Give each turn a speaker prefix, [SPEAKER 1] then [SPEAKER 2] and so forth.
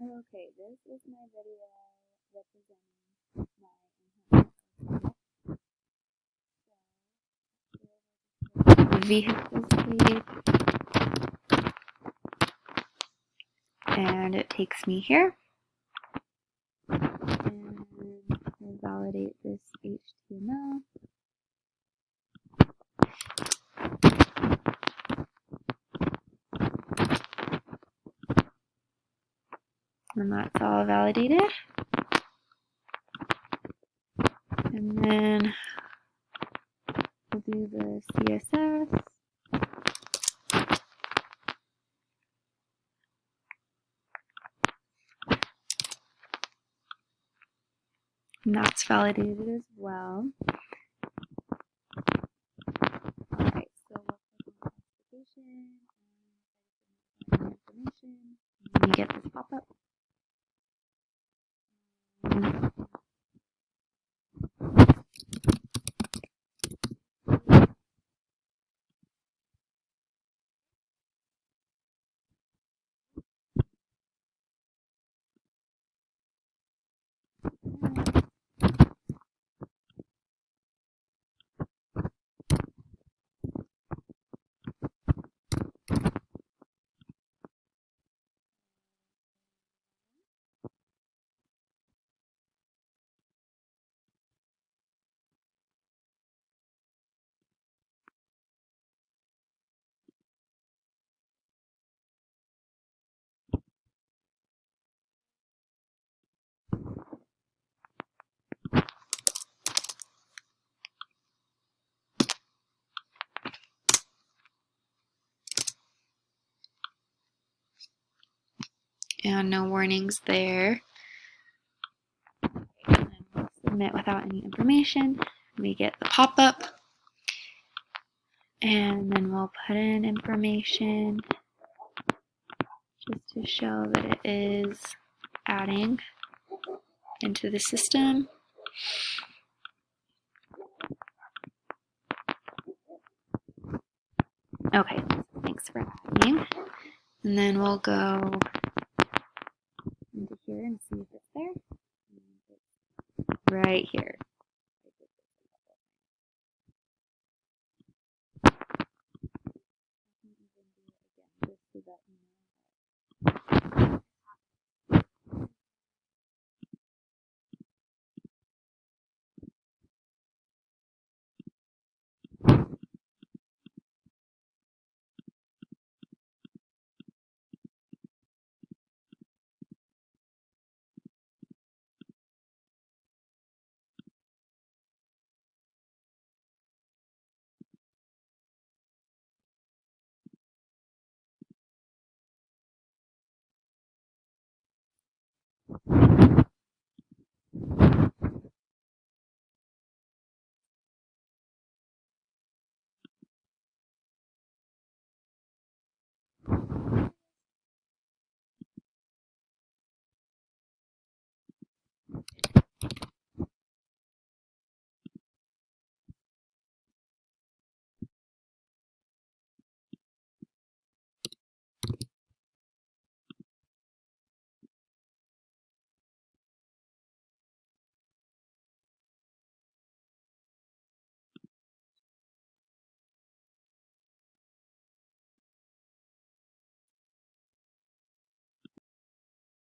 [SPEAKER 1] Okay, this is my video representing my vehicles page, and it takes me here, and I validate this HTML. And that's all validated. And then we'll do the CSS. And that's validated as well. Alright, so we'll click on classification and information. And you get this pop-up. And no warnings there. And then we'll submit without any information. We get the pop-up. And then we'll put in information just to show that it is adding into the system. Okay, thanks for adding. And then we'll go into here and see if it's there. It's right here. Just so that you know.